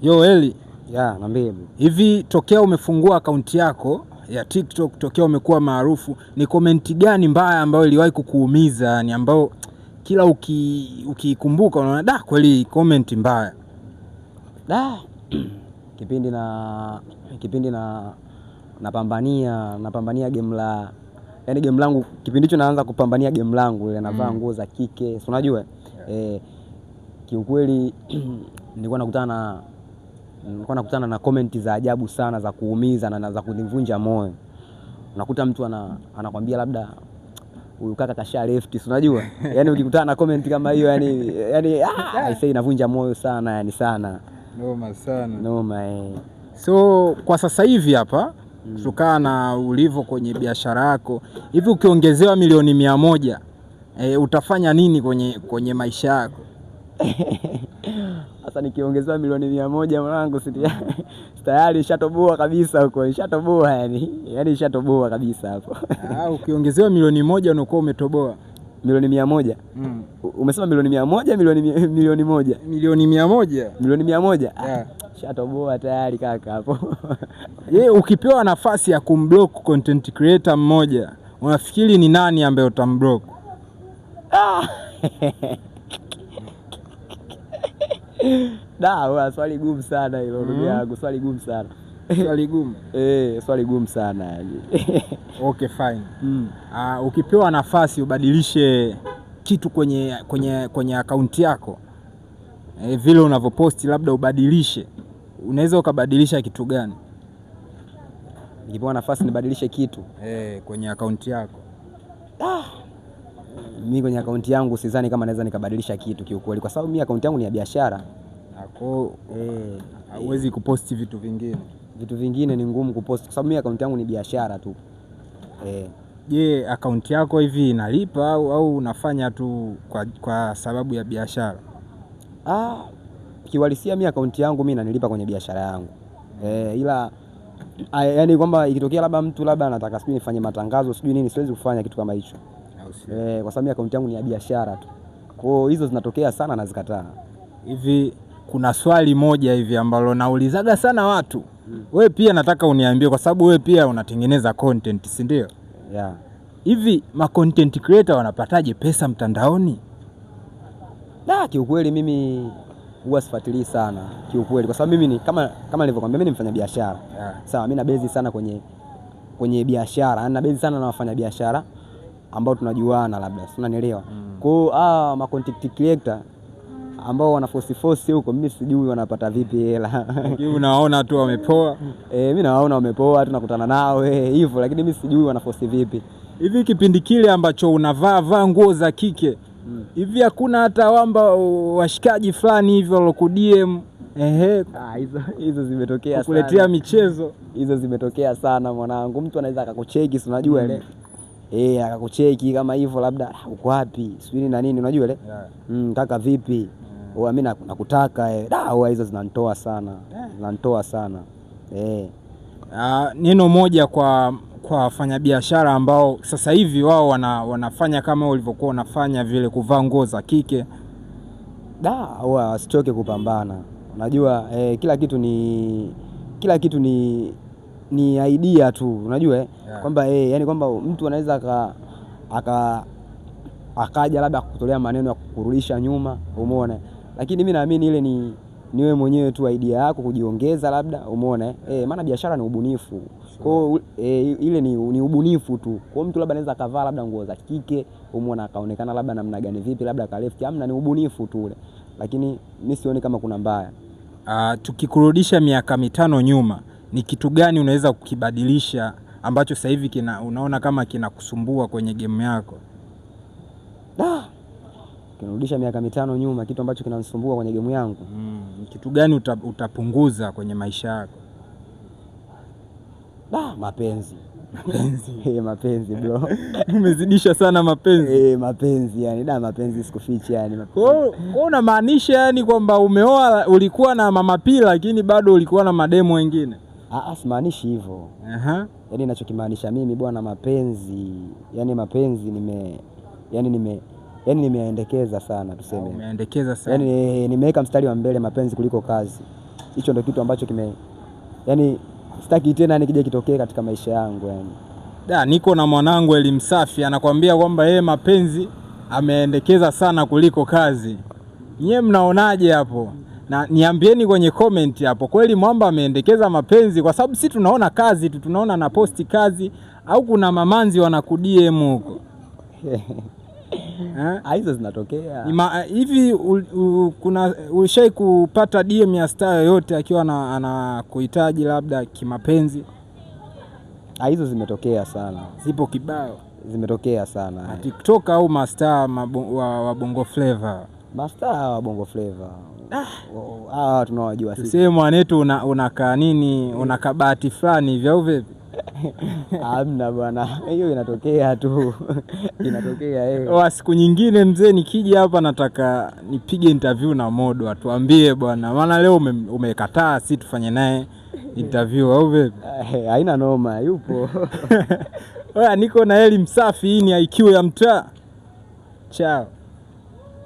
Yo Eli, ya naambie hivi tokea umefungua akaunti yako ya TikTok, tokea umekuwa maarufu, ni komenti gani mbaya ambayo iliwahi kukuumiza, yani ambayo kila ukikumbuka unaona da kweli komenti mbaya? kipindi napambania game la, yani game langu kipindi hicho naanza kupambania game langu ile navaa nguo za kike, si unajua kiukweli nilikuwa nakutana na comment za ajabu sana za kuumiza na za kunivunja moyo. Unakuta mtu anakwambia labda huyu kaka kasha left, si unajua yani ukikutana na comment kama hiyo yani aisee inavunja moyo sana, yani sana noma sana noma. So kwa sasa hivi hapa kutokana na ulivyo kwenye biashara yako, hivi ukiongezewa milioni 100 utafanya nini kwenye maisha yako? Sasa nikiongezewa milioni 100 mwanangu, tayari shatoboa kabisa huko, shatoboa yani shatoboa kabisa hapo. Ukiongezewa milioni 100 unakuwa umetoboa. Milioni 100? Umesema milioni 100, milioni 1? Milioni 100. Milioni 100? Shatoboa tayari kaka hapo. Ukipewa nafasi ya kumblock content creator mmoja, unafikiri ni nani ambaye utamblock? Swali gumu sana hilo ndugu yangu, swali gumu sana. Swali gumu? Swali gumu sana yani. Okay fine. Ukipewa nafasi ubadilishe kitu kwenye akaunti yako, vile unavyoposti labda ubadilishe, unaweza ukabadilisha kitu gani? Nikipewa nafasi nibadilishe kitu kwenye akaunti yako? Mimi kwenye akaunti yangu sidhani kama naweza nikabadilisha kitu kiukweli, kwa sababu mimi akaunti yangu ni ya biashara. Huwezi kuposti vitu vingine. Vitu vingine ni ngumu kuposti kwa sababu mimi akaunti yangu ni biashara tu. Akaunti yako hivi inalipa au unafanya tu kwa sababu ya biashara? Kiwalisia mimi akaunti yangu mimi inanilipa kwenye biashara yangu. Ila yani kwamba ikitokea labda mtu labda anataka sijui nifanye matangazo sijui nini, siwezi kufanya kitu kama hicho. Kwa sababu akaunti yangu ni ya biashara tu. Kwa hiyo hizo zinatokea sana na zikataa. Hivi kuna swali moja hivi ambalo naulizaga sana watu. Wewe pia nataka uniambie kwa sababu wewe pia unatengeneza content, si ndio? Hivi ma content creator wanapataje pesa mtandaoni? Kiukweli mimi huwa sifuatilii sana kiukweli, kwa sababu mimi ni kama nilivyokuambia, mimi ni mfanya biashara. Sawa, mimi na base sana kwenye biashara, na base sana na wafanya biashara ambao tunajuana labda, unanielewa. Kwa hiyo ma content creator ambao wana force huko, mimi sijui wanapata vipi hela. Unaona tu wamepoa? Mimi nawaona wamepoa, tunakutana nao hivyo, lakini mimi sijui wana force vipi. Hivi kipindi kile ambacho unavaa nguo za kike, hivi hakuna hata washikaji fulani hivyo walokudm hizo zimetokea sana. Kukuletea michezo? Hizo zimetokea sana mwanangu. Mtu anaweza akakucheki, si unajua ile akakucheki kama hivyo, labda uko wapi sijui na nini, unajua ile kaka vipi, mimi nakutaka hizo zinanitoa sana. Neno moja kwa wafanyabiashara ambao sasa hivi wao wanafanya kama ulivyokuwa unafanya vile, kuvaa nguo za kike, wasichoke kupambana. Unajua kila kitu ni idea tu, unajua kwamba yani kwamba mtu anaweza akaja labda kutolea maneno ya kukurudisha nyuma, umeona, lakini mimi naamini ile ni wewe mwenyewe tu idea yako kujiongeza labda, umeona maana biashara ni ubunifu. Kwa hiyo ile ni ubunifu tu. Kwa mtu labda anaweza akavaa labda nguo za kike, umeona, akaonekana labda namna gani vipi, labda kaleft, ni ubunifu tu ule, lakini mimi sioni kama kuna mbaya. Tukikurudisha miaka 5 nyuma, ni kitu gani unaweza kukibadilisha ambacho sasa hivi unaona kama kinakusumbua kwenye game yako? Kinarudisha miaka 5 nyuma, kitu ambacho kinanisumbua kwenye game yangu, kitu gani utapunguza kwenye maisha yako? Mapenzi. Mapenzi bro. Umezidisha sana mapenzi. Mapenzi yani, mapenzi sikufichi yani. Kwa unamaanisha yani kwamba umeoa, ulikuwa na mama pili lakini bado ulikuwa na mademo wengine? Simaanishi hivyo. Yani ninachokimaanisha mimi bwana, mapenzi nimeendekeza sana, tuseme. Umeendekeza sana. Yani nimeweka mstari wa mbele mapenzi kuliko kazi. hicho ndio kitu ambacho yani sitaki tena nikija kitokee katika maisha yangu yani. Niko na mwanangu Elimsafi anakuambia kwamba yeye mapenzi ameendekeza sana kuliko kazi. Nyie mnaonaje hapo? Na niambieni kwenye comment hapo, kweli Mwamba ameendekeza mapenzi? Kwa sababu si tunaona kazi tu, tunaona na posti kazi, au kuna mamanzi wanakudiem huko? Hizo zinatokea. Hivi kuna ulishai kupata DM ya star yoyote akiwa anakuhitaji labda kimapenzi? Hizo zimetokea sana. Zipo kibao. Zimetokea sana. TikTok au mastaa wa Bongo Flava? Mastaa wa Bongo Flava. Tunawajua sisi. Tuseme mwanetu unakaa nini, unakabati fulani hivi au vipi? Hamna bwana. Hiyo inatokea tu. Inatokea siku nyingine mzee nikija hapa nataka nipige interview na Modo atuambie bwana. Maana leo umekataa si tufanye naye interview au vipi? Haina noma, yupo. Niko na Elimsafi, hii ni IQ ya mtaa. Ciao.